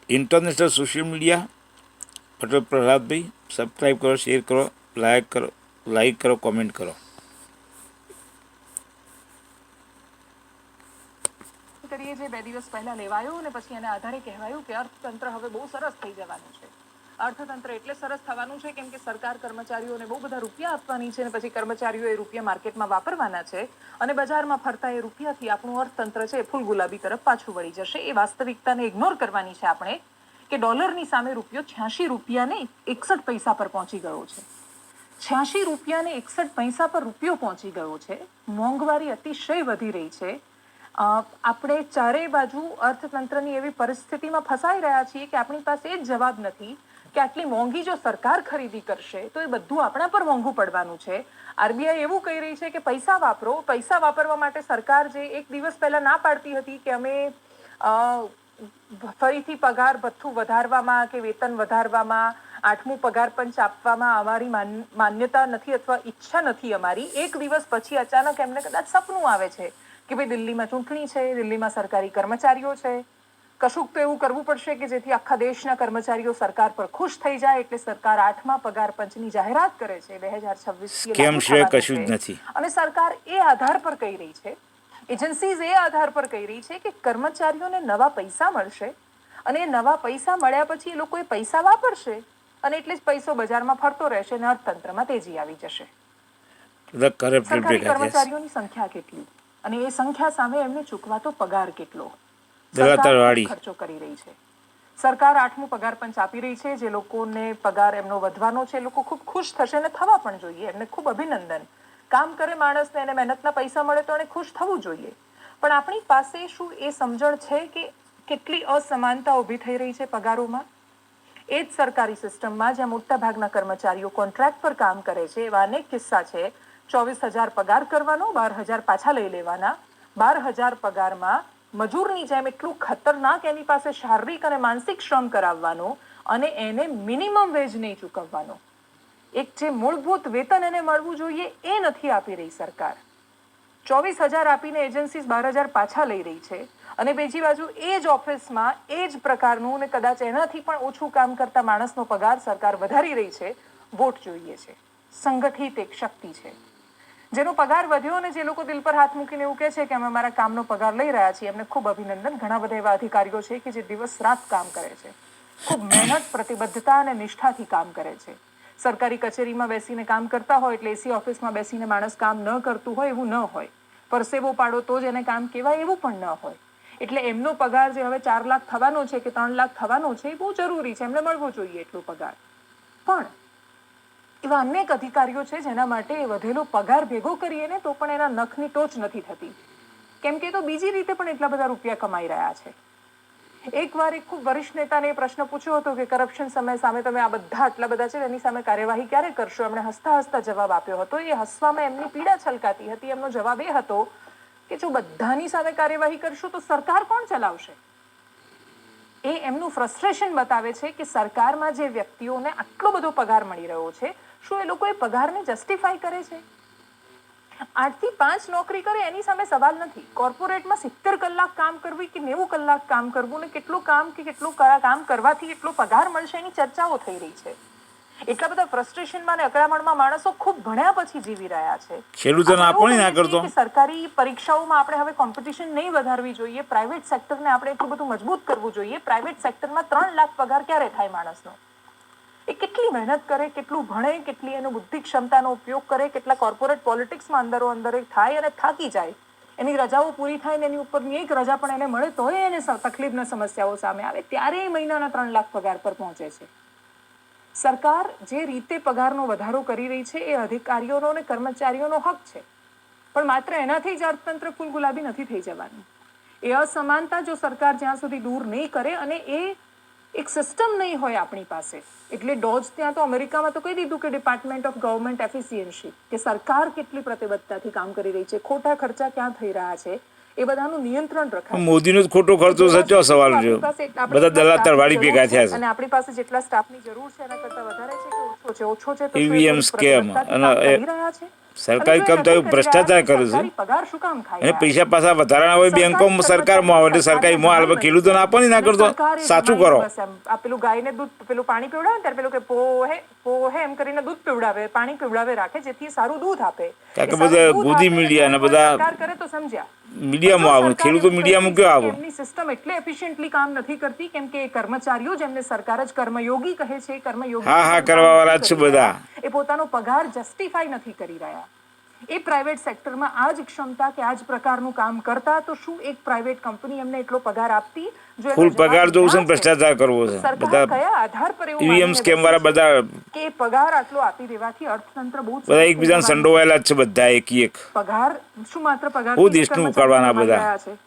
International social media Patel Prahlad भाई subscribe करो, शेर करो, लाइक करो, कमेंट करो। કરીએ જે 2 દિવસ પહેલા લેવાયો અને પછી એના આધારે કહેવાયું કે અર્થતંત્ર હવે બહુ સરસ થઈ જવાનું છે। અર્થતંત્ર એટલે સરસ થવાનું છે કેમ કે સરકાર કર્મચારીઓને બહુ બધા રૂપિયા આપવાની છે અને પછી કર્મચારીઓ એ રૂપિયા માર્કેટમાં વાપરવાના છે અને બજારમાં ફરતા એ રૂપિયાથી આપણું અર્થતંત્ર છે ફૂલ ગુલાબી તરફ પાછું વળી જશે। એ વાસ્તવિકતાને ઇગ્નોર કરવાની છે આપણે કે ડોલરની સામે રૂપિયો 86 રૂપિયાને 61 પૈસા પર પહોંચી ગયો છે। 86 રૂપિયાને 61 પૈસા પર રૂપિયો પહોંચી ગયો છે। મોંઘવારી અતિશય વધી રહી છે। આપણે ચારેય બાજુ અર્થતંત્રની એવી પરિસ્થિતિમાં ફસાઈ રહ્યા છીએ કે આપણી પાસે એ જ જવાબ નથી કે આટલી મોંઘી જો સરકાર ખરીદી કરશે તો એ બધું આપણા પર મોંઘું પડવાનું છે। આરબીઆઈ એવું કહી રહી છે કે પૈસા વાપરો। પૈસા વાપરવા માટે સરકાર જે એક દિવસ પહેલા ના પાડતી હતી કે અમે ફરીથી પગાર ભથ્થું વધારવામાં કે વેતન વધારવામાં, 8મું પગાર પંચ આપવામાં અમારી માન્યતા નથી અથવા ઈચ્છા નથી અમારી। એક દિવસ પછી અચાનક એમને કદાચ સપનું આવે છે કે ભાઈ દિલ્હીમાં ચૂંટણી છે, દિલ્હીમાં સરકારી કર્મચારીઓ છે, કશુંક તો એવું કરવું પડશે કે જેથી આખા દેશના કર્મચારીઓ સરકાર પર ખુશ થઈ જાય। એટલે સરકાર 8મા પગાર પંચની જાહેરાત કરે છે 2026 કેમ છે કશું જ નથી અને સરકાર એ આધાર પર કહી રહી છે, એજન્સીઝ એ આધાર પર કહી રહી છે કે કર્મચારીઓને નવા પૈસા મળશે અને એ નવા પૈસા મળ્યા પછી એ લોકો એ પૈસા વાપરશે અને એટલે જ પૈસો બજારમાં ફરતો રહેશે અને અર્થતંત્રમાં તેજી આવી જશે। સરકારી કર્મચારીઓની સંખ્યા કેટલી અને એ સંખ્યા સામે એમને ચૂકવાતો પગાર કેટલો, સરકાર ખર્ચો કરી રહી છે। સરકાર 8મું પગાર પંચ આપી રહી છે, જે લોકોને પગાર એમનો વધવાનો છે લોકો ખૂબ ખુશ થશે અને થવા પણ જોઈએ, એમને ખૂબ અભિનંદન। કામ કરે માણસને એને મહેનતના પૈસા મળે તો એને ખુશ થવું જોઈએ। પણ આપણી પાસે શું એ સમજણ છે કે કેટલી અસમાનતા ઊભી થઈ રહી છે પગારોમાં? એ જ સરકારી સિસ્ટમમાં જ્યાં મોટા ભાગના કર્મચારીઓ કોન્ટ્રાક્ટ પર કામ કરે છે એવા અનેક કિસ્સા છે। 24,000 પગાર કરવાનો, 12,000 પાછા લઈ લેવાના। 12,000 પગારમાં મજૂરની જેમ એટલું ખતરનાક એની પાસે શારીરિક અને માનસિક શ્રમ કરાવવાનો અને એને મિનિમમ વેજ નહીં ચૂકવવાનો। એક જે મૂળભૂત વેતન એને મળવું જોઈએ એ નથી આપી રહી સરકાર। 24,000 આપીને એજન્સીસ 12,000 પાછા લઈ રહી છે અને બીજી બાજુ એ જ ઓફિસમાં એ જ પ્રકારનું અને કદાચ એનાથી પણ ઓછું કામ કરતા માણસનો પગાર સરકાર વધારી રહી છે। વોટ જોઈએ છે, સંગઠિત એક શક્તિ છે જેનો પગાર વધ્યો અને જે લોકો દિલ પર હાથ મૂકીને એવું કહે છે કે અમે અમારા કામનો પગાર લઈ રહ્યા છીએ, એમને ખૂબ અભિનંદન। ઘણા બધા એવા અધિકારીઓ છે કે જે દિવસ રાત કામ કરે છે, ખૂબ મહેનત, પ્રતિબદ્ધતા અને નિષ્ઠાથી કામ કરે છે। સરકારી કચેરીમાં બેસીને કામ કરતા હોય એટલે એસી ઓફિસમાં બેસીને માણસ કામ ન કરતું હોય એવું ન હોય, પરસેવો પાડો તો જ એને કામ કહેવાય એવું પણ ન હોય। એટલે એમનો પગાર જે હવે 4 લાખ થવાનો છે કે 3 લાખ થવાનો છે એ બહુ જરૂરી છે, એમને મળવો જોઈએ એટલો પગાર। પણ એવા અનેક અધિકારીઓ છે જેના માટે વધેલો પગાર ભેગો કરીએ ને તો પણ એના નખની ટોચ નથી થતી, કેમ કે તો બીજી રીતે પણ એટલા બધા રૂપિયા કમાઈ રહ્યા છે। એકવાર એક ખૂબ વરિષ્ઠ નેતાને એ પ્રશ્ન પૂછ્યો હતો કે કરપ્શન સામે તમે આ બધા આટલા બધા છે એની સામે કાર્યવાહી ક્યારે કરશો? એમણે હસતા હસતા જવાબ આપ્યો હતો। એ હસવામાં એમની પીડા છલકાતી હતી। એમનો જવાબ એ હતો કે જો બધાની સામે કાર્યવાહી કરશું તો સરકાર કોણ ચલાવશે? એ એમનું ફ્રસ્ટ્રેશન બતાવે છે કે સરકારમાં જે વ્યક્તિઓને આટલો બધો પગાર મળી રહ્યો છે શું એ લોકો એ પગારને જસ્ટિફાઈ કરે છે? 8 થી 5 નોકરી કરે એની સામે સવાલ નથી, કોર્પોરેટમાં 70 કલાક કામ કરવું કે 90 કલાક કામ કરવું ને કેટલું કામ કરવાથી કેટલો પગાર મળશે એની ચર્ચાઓ થઈ રહી છે। એટલા બધા ફ્રસ્ટ્રેશનમાં અને અકળામણમાં માણસો ખૂબ ભણ્યા પછી જીવી રહ્યા છે। સરકારી પરીક્ષાઓમાં આપણે હવે કોમ્પિટિશન નહીં વધારવી જોઈએ, પ્રાઇવેટ સેક્ટરને આપણે એટલું બધું મજબૂત કરવું જોઈએ। પ્રાઇવેટ સેક્ટરમાં 3 લાખ પગાર ક્યારે થાય માણસનો? એ કેટલી મહેનત કરે, કેટલું ભણે, કેટલી એનો બુદ્ધિ ક્ષમતાનો ઉપયોગ કરે, કેટલા કોર્પોરેટ પોલિટિક્સમાં અંદર થાય અને થાકી જાય, એની રજાઓ પૂરી થાય ને એની ઉપરની એક રજા પણ એને મળે તોય એને તકલીફના સમસ્યાઓ સામે આવે ત્યારે એ મહિનાના 3 લાખ પગાર પર પહોંચે છે। સરકાર જે રીતે પગારનો વધારો કરી રહી છે એ અધિકારીઓનો અને કર્મચારીઓનો હક છે, પણ માત્ર એનાથી જ અર્થતંત્ર ફૂલ ગુલાબી નથી થઈ જવાનું। એ અસમાનતા જો સરકાર જ્યાં સુધી દૂર નહીં કરે અને એ એક સિસ્ટમ નહીં હોય આપણી પાસે, એટલે ડોજ ત્યાં તો અમેરિકામાં તો કહી દીધું કે ડિપાર્ટમેન્ટ ઓફ ગવર્મેન્ટ એફિશિયન્સી, કે સરકાર કેટલી પ્રતિબદ્ધતાથી કામ કરી રહી છે, ખોટા ખર્ચા ક્યાં થઈ રહ્યા છે એ બધાનું નિયંત્રણ રખાય। મોદીનો જ ખોટો ખર્ચો સાચો સવાલ રહ્યો, બધા દલાતર વાળી ભેગા થયા છે અને આપણી પાસે જેટલા સ્ટાફની જરૂર છે એના કરતા વધારે છે કે ઓછો છે? ઓછો છે તો ઈવીએમ સ્કેમ અને કરી રહ્યા છે સરકારી કર્મચારીઓ ભ્રષ્ટાચાર કરે છે સરકારી પગાર શું કામ ખાઈ અને રહ્યા પૈસા પાછા વધારાના હોય બેંકોમાં સરકારમાં આવે એટલે સરકારીમાં આવે ખેડૂતોને આપો નહીં ના કરતો સાચું કરો. આ પેલું ગાયને દૂધ પેલું પાણી પીવડાવે ત્યારે પેલું કે પોહે પોહે એમ કરીને દૂધ પીવડાવે પાણી પીવડાવે રાખે જેથી સારું દૂધ આપે. કારણ કે બધા ગોદી મીડિયા અને બધા સરકાર કરે તો સમજ્યા મીડિયામાં આવે ખેડૂતો મીડિયામાં કયો આવે. એમની સિસ્ટમ એટલે એફિશિયન્ટલી કામ નથી કરતી કેમ કે કર્મચારીઓ જેમને સરકાર જ કર્મયોગી કહે છે કર્મયોગી હા કરવા વાળા જ છે બધા. એ પોતાનો પગાર જસ્ટિફાઈ નથી કરી રહ્યા. એ પ્રાઇવેટ સેક્ટરમાં આ જ ક્ષમતા કે આ જ પ્રકારનું કામ કરતા તો શું એક પ્રાઇવેટ કંપની એમને એટલો પગાર આપતી? જો ફૂલ પગાર જોવું છે ને ભ્રષ્ટાચાર કરવો છે સરકાર કયા આધાર પર એવું ઈવીએમ સ્કેમ વાળા બધા કે પગાર આટલો આપી દેવાથી અર્થતંત્ર બહુ બધા એકબીજાને સંડોવાયેલા જ છે બધા એક પગાર શું માત્ર પગાર બહુ દેશનું ઉકાળવાના બધા છે.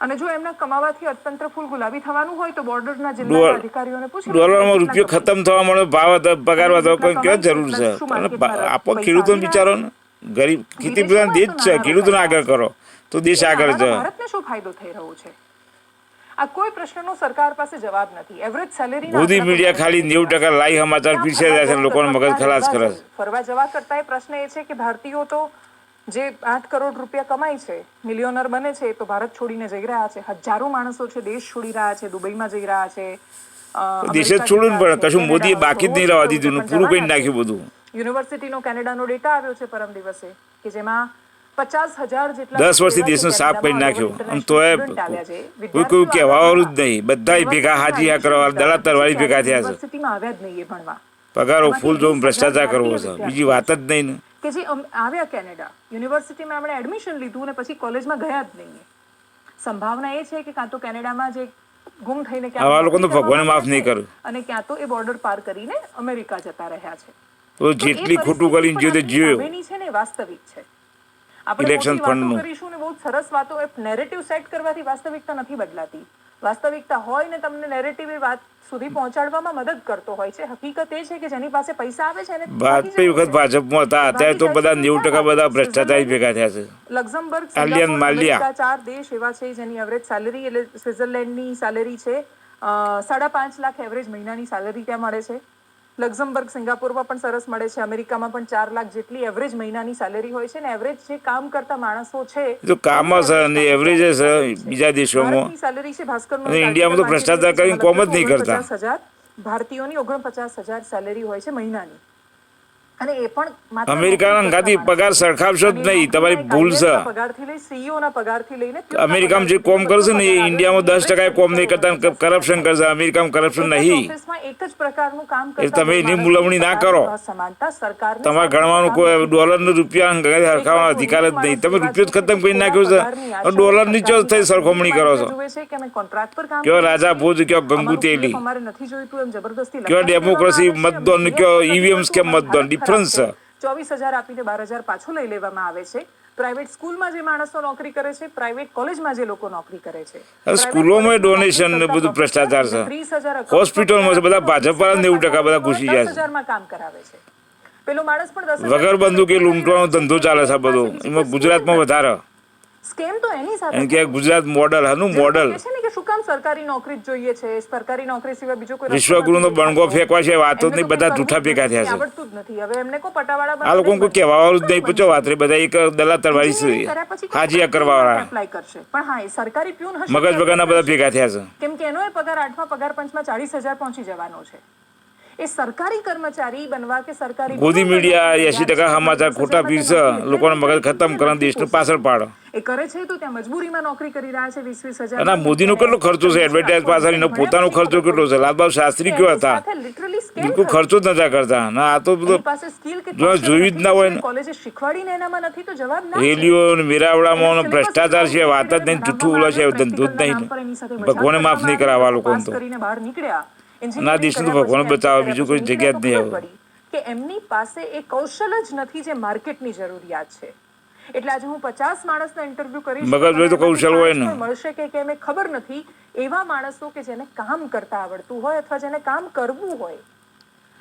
અને જો એમના કમાવાથી અર્થતંત્ર ફૂલ ગુલાબી થવાનું હોય તો બોર્ડરના જિલ્લા અધિકારીઓને પૂછો ડોલરમાં રૂપિયો ખતમ થવા મળે ભાવ પગાર વધો કોઈ ક્યાં જરૂર છે આપો ખેડૂતોને બિચારો ને ગરીબ ખેતી પ્રધાન દેશ છે ખેડૂતોને આગળ કરો તો દેશ આગળ છે. ભારતને શું ફાયદો થઈ રહ્યો છે? આ કોઈ પ્રશ્નનો સરકાર પાસે જવાબ નથી. એવરેજ સેલેરી મોદી મીડિયા ખાલી 90% લાઈવ સમાચાર પીછે જાય છે લોકોને મગજ ખલાસ કરે છે. ફરવા જવા કરતા એ પ્રશ્ન એ છે કે ભારતીયો તો જે 8 કરોડ રૂપિયા કમાય છે મિલિયોનર બને છે તો ભારત છોડીને જઈ રહ્યા છે. હજારો માણસો છે દેશ છોડી રહ્યા છે દુબઈમાં જઈ રહ્યા છે. દેશ જ છોડવું પડે કશું મોદીએ બાકી જ નહીં રહેવા દીધું પૂરું કરી નાખ્યું બધું. યુનિવર્સિટીનો કેનેડાનો ડેટા આવ્યો છે પરમ દિવસે કે જેમાં 50,000 જેટલા 10 વર્ષથી દેશનો સાફ કરી નાખ્યો આમ તો કોઈ કહેવા વાળું જ નહીં બધા ભેગા હાજી કરવા દલા તરવાળી ભેગા થયા છે. યુનિવર્સિટીમાં આવ્યા જ નહીં એ ભણવા પગારો ફૂલ જોવું ભ્રષ્ટાચાર કરવો છે બીજી વાત જ નહીં ને કે જે આવ્યા કેનેડા યુનિવર્સિટીમાં એમણે એડમિશન લીધું અને પછી કોલેજમાં ગયા જ નહીં. સંભાવના એ છે કે કાં તો કેનેડામાં જે ગુમ થઈને આવા લોકો તો ભગવાન માફ નહીં કરે અને ક્યાં તો એ બોર્ડર પાર કરીને અમેરિકા જતા રહ્યા છે. તો જેટલી ખોટું કરીને જીવ જીવ્યો છે ને વાસ્તવિક છે. આપણે ઇલેક્શન ફંડનું કરીશું ને બહુ સરસ વાતો નેરેટિવ સેટ કરવાથી વાસ્તવિકતા નથી બદલાતી. વાસ્તવિકતા હોય ને તમને નેરેટિવ એ વાત સુધી પહોંચાડવામાં મદદ કરતો હોય છે. હકીકત એ છે કે જેની પાસે પૈસા આવે છે ને ભાજપા વખત ભાજપમાં હતા અત્યારે તો બધા 90% બધા ભ્રષ્ટાચારી ભેગા થયા છે. લક્ઝમબર્ગ આલિયન માલિયા 4 દેશ એવા છે જેની એવરેજ સેલેરી એટલે સ્વિટ્ઝરલેન્ડની સેલેરી છે 5.5 લાખ એવરેજ મહિનાની સેલેરી ત્યાં મળે છે. લક્ઝમબર્ગ સિંગાપુરમાં પણ સરસ મળે છે. અમેરિકામાં પણ 4 લાખ જેટલી એવરેજ મહિનાની સેલેરી હોય છે ને એવરેજ જે કામ કરતા માણસો છે તો કામ છે અને એવરેજ છે બીજા દેશોમાં સેલેરી છે ભાસ્કરનો અને ઇન્ડિયામાં તો ભ્રષ્ટાચાર કરીને કોમ જ નહીં કરતા. 49,000 ભારતીયોની 49,000 સેલેરી હોય છે મહિનાની. અને એ પણ અમેરિકાના અંગાથી પગાર સરખાવશો જ નહીં તમારી ભૂલ છે. પગારથી લઈ સીઈઓ ના પગારથી લઈને અમેરિકામાં જે કોમ કરશે ને એ ઇન્ડિયામાં 10% કોમ નહીં કરતા કરપ્શન કરશે. અમેરિકામાં કરપ્શન નહીં એક જ પ્રકારનું કામ એ તમે એની મુલવણી ના કરો. સમાનતા સરકાર તમારે ગણવાનું કોઈ ડોલરનો રૂપિયા હરખાવાનો અધિકાર જ નહીં. તમે રૂપિયો જ ખતમ કરી નાખ્યો છે ડોલરની ચો થઈ સરખામણી કરો છો. કયો રાજા ભોજ કયો ગંગુ તેલી કયો ડેમોક્રેસી મતદાન કયો ઈવીએમ સ્કેમ મતદાન ડિફરન્સ છે. 24,000 આપીને 12,000 પાછું લઈ લેવામાં આવે છે. પ્રાઇવેટ સ્કૂલમાં જે માણસો નોકરી કરે છે પ્રાઇવેટ કોલેજમાં જે લોકો નોકરી કરે છે સ્કૂલોમાં ડોનેશન ને બધું ભ્રષ્ટાચાર છે. 30,000 હોસ્પિટલમાં છે બધા ભાજપ વાળા 90% બધા ઘૂસી જાય છે. 10,000 માં કામ કરાવે છે. પેલો માણસ પણ 10,000 વગર બંદૂકે લૂંટવાનો ધંધો ચાલે છે બધો. એમાં ગુજરાતમાં વધારે સ્કેમ તો એની સાથે એમ કે ગુજરાત મોડલ હનું મોડલ છે ને કે શું કામ સરકારી નોકરી જ જોઈએ છે સરકારી નોકરી સિવાય બીજો કોઈ વિશ્વગુરુનો બણગો ફેંકવા છે વાતો જ નહીં બધા જૂઠા ભેગા થયા છે. આવડતું જ નથી. હવે એમને કો પટાવાળા આ લોકો કોઈ કહેવા વાળું જ નહીં પૂછો વાત રે બધા એક દલા તરવારી છે હાજીયા કરવા વાળા એપ્લાય કરશે પણ હા એ સરકારી પ્યુન હશે મગજ બગાના બધા ભેગા થયા છે. કેમ કે એનો એ પગાર 8મા પગાર પંચમાં 40,000 પહોંચી જવાનો છે. એ સરકારી કર્મચારી બનવા કે સરકારી ગોદી મીડિયા 80% સમાચાર ખોટા પીરસે લોકોને મગજ ખતમ કરીને દેશનું પાછળ પાડો. એ કરે છે તો ત્યાં મજબૂરીમાં નોકરી કરી રહ્યા છે 20,000. અને મોદીનો કેટલો ખર્ચો છે એડવર્ટાઇઝ પાછળ એનો પોતાનો ખર્ચો કેટલો છે. લાલબાબુ શાસ્ત્રી કયો હતા બિલકુલ ખર્ચો જ નતા કરતા ના આ તો બધો જોયું જ ના હોય ને. કોલેજે શીખવાડીને એનામાં નથી તો જવાબ ના રેલીઓ મેરાવડામાં ભ્રષ્ટાચાર છે વાત જ નહીં જૂઠું બોલે છે ધંધો જ નહીં. ભગવાને માફ નહીં કરાવવા લોકોને તો બહાર નીકળ્યા ના દેશનું તો ભગવાન બચાવે બીજું કોઈ જગ્યા જ નહીં આવે કે એમની પાસે એ કૌશલ જ નથી જે માર્કેટની જરૂરિયાત છે. એટલે આજે હું 50 માણસના ઇન્ટરવ્યુ કરીશ મગજ હોય તો કૌશલ હોય ને મળશે કે કેમ ખબર નથી. એવા માણસો કે જેને કામ કરતા આવડતું હોય અથવા જેને કામ કરવું હોય.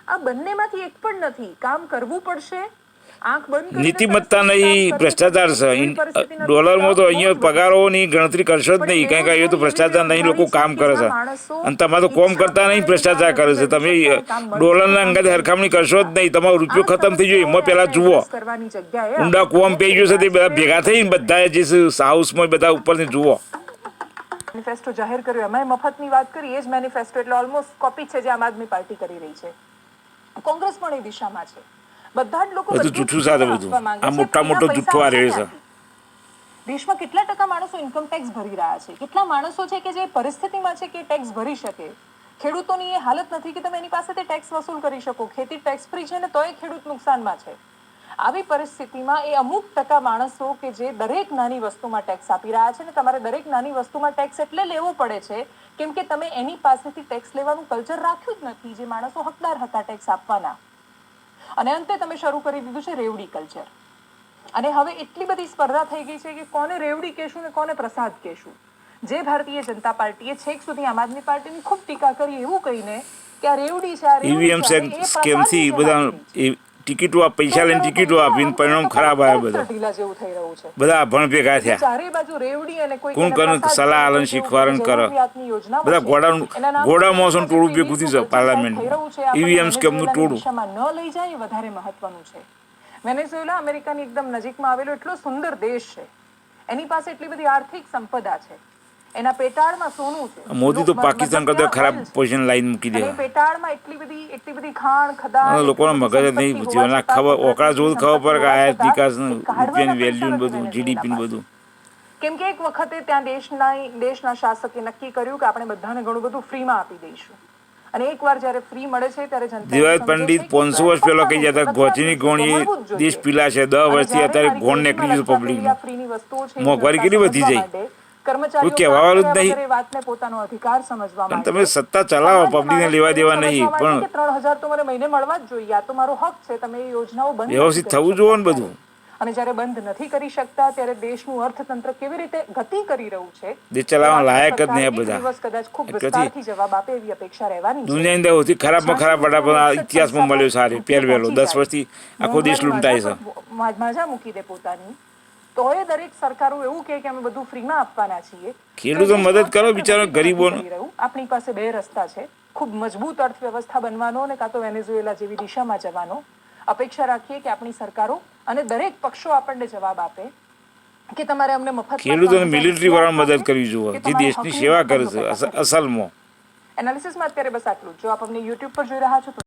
આ બંનેમાંથી એક પણ નથી. કામ કરવું પડશે આંખ બંધ કરીને નીતિમત્તા પરિસ્થિતિ નહીં, સાફ ભ્રષ્ટાચાર કરવી છે. જોઈએ. એવી પરિસ્થિતિનો ડોલરમાં તો બહુ જ અહીંયા બધો છે. પગારોની ગણતરી કરશો જ નહીં, કારણ કે અહીંયા તો ભ્રષ્ટાચાર નહીં, લોકો કામ કરે છે. અને તમારે તો કોમ કરતા નહીં, ભ્રષ્ટાચાર કરે છે. તમે ડોલરના અંગાથી સરખામણી કરશો જ નહીં. તમારો રૂપિયો ખતમ થઈ ગયો એમાં પહેલાં જુઓ. કરવાની જગ્યાએ ઊંડા કુવામાં પી ગયું છે તે બધા ભેગા થઈને બધા જે હાઉસમાં બધા ઉપરથી જુઓ. મેનિફેસ્ટો જાહેર કર્યો, એમાં મફતની વાત કરી, એ જ મેનિફેસ્ટો એટલે ઓલમોસ્ટ કોપી છે જે આમ આદમી પાર્ટી કરી રહી છે. કોંગ્રેસ પણ એ દિશામાં છે. બધા જ લોકો બધું જૂઠું સાથે બધું. આ મોટા મોટો જૂઠો આ રહ્યો છે. દેશમાં કેટલા ટકા માણસો ઇન્કમ ટેક્સ ભરી રહ્યા છે? કેટલા માણસો છે કે જે પરિસ્થિતિમાં છે કે ટેક્સ ભરી શકે? ખેડૂતોની એ હાલત નથી કે તમે એની પાસેથી ટેક્સ વસૂલ કરી શકો. ખેતી ટેક્સ ફ્રી છે ને તોય ખેડૂત નુકસાનમાં છે. આવી પરિસ્થિતિમાં એ અમુક ટકા માણસો કે જે દરેક નાની વસ્તુમાં ટેક્સ આપી રહ્યા છે ને તમારે દરેક નાની વસ્તુમાં ટેક્સ એટલે લેવો પડે છે કેમ કે તમે એની પાસેથી ટેક્સ લેવાનું કલ્ચર રાખ્યું જ નથી જે માણસો હકદાર હતા ટેક્સ આપવાના. અને અંતે તમે શરૂ કરી દીધું છે રેવડી કલ્ચર. અને હવે એટલી બધી સ્પર્ધા થઈ ગઈ છે કે કોને રેવડી કહેશું ને કોને પ્રસાદ કહેશું. જે ભારતીય જનતા પાર્ટીએ છેક સુધી આમ આદમી પાર્ટીની ખૂબ ટીકા કરી એવું કહીને કે આ રેવડી છે, આ ઈવીએમ સ્કેમથી બધા ટિકિટો પૈસા લઈને ટિકિટો આપીને પરિણામ ખરાબ આવ્યા. બધા ઢીલા જેવું થઈ રહ્યું છે. બધા અભણ ભેગા થયા. ચારે બાજુ રેવડી અને કોઈ કોણ કોણ સલાહ આલન શીખવાડન કરે. બધા ઘોડા મોસમ ટોળું ભેગું થઈ જાય પાર્લામેન્ટ. ઈવીએમ સ્કેમનું ટોળું ન લઈ જાય એ વધારે મહત્વનું છે. વેનેઝુએલા અમેરિકાની એકદમ નજીકમાં આવેલો એટલો સુંદર દેશ છે. એની પાસે એટલી બધી આર્થિક સંપદા છે. એના પેટાળમાં સોનું છે. મોદી તો પાકિસ્તાન કરતા ખરાબ પોઝિશન લાઈન મૂકી દે. પેટાળમાં એટલી બધી ખાણ ખદાન લોકોના મગજ જ નહીં પૂછ્યું. એના ખબર ઓકળા જોવું ખબર પડે કે આયાત નિકાસ રૂપિયાની વેલ્યુ ને બધું જીડીપી ને બધું. કેમ કે એક વખતે ત્યાં દેશના શાસકે નક્કી કર્યું કે આપણે બધાને ઘણું બધું ફ્રીમાં આપી દઈશું. અને એકવાર જ્યારે ફ્રી મળે છે ત્યારે જનતા દેવાયત પંડિત 500 વર્ષ પહેલા કહી જતા ગોચીની ગોણી દેશ પીલા છે. 10 વર્ષથી અત્યારે ગોણ નીકળી ગયું પબ્લિકનું. ફ્રીની વસ્તુઓ છે મોંઘવારી કેટલી વધી જાય. કર્મચારીઓ કહેવાવાળું જ નહીં. એ વાતને પોતાનો અધિકાર સમજવા પણ તમે સત્તા ચલાવો, પબ્લિકને લેવા દેવા નહીં. પણ 3000 તો મને મહિને મળવા જ જોઈએ. આ તો મારો હક છે. તમે એ યોજનાઓ બંધ વ્યવસ્થિત થવું જોઈએ ને બધું. અને જ્યારે બંધ નથી કરી શકતા ત્યારે દેશનું અર્થતંત્ર કેવી રીતે ગતિ કરી રહ્યું છે દેશ ચલાવવા લાયક જ નહીં. બધા દિવસ કદાચ ખૂબ વિસ્તારથી જવાબ આપે એવી અપેક્ષા રહેવાની છે. દુનિયાની અંદર સૌથી ખરાબમાં ખરાબ વડાપ્રધાન ઇતિહાસમાં મળ્યો સારી પહેરવેલો. 10 વર્ષથી આખો દેશ લૂંટાય છે. માજા મૂકી દે પોતાની તો એ દરેક સરકારો એવું કહે કે અમે બધું ફ્રીમાં આપવાના છીએ. ખેડૂતો મદદ કરો બિચારા ગરીબોને. આપણી પાસે બે રસ્તા છે. ખૂબ મજબૂત અર્થવ્યવસ્થા બનવાનો અને કાં તો વેનેઝુએલા જેવી દિશામાં જવાનો. અપેક્ષા રાખીએ કે આપણી સરકારો અને દરેક પક્ષો આપણને જવાબ આપે કે તમારે અમને મફત ખેડૂતોને મિલિટરી વાળા મદદ કરવી જોઈએ જે દેશની સેવા કરે છે અસલમાં. એનાલિસિસમાં અત્યારે બસ આટલું. જો આપ અમને યુટ્યુબ પર જોઈ રહ્યા છો તો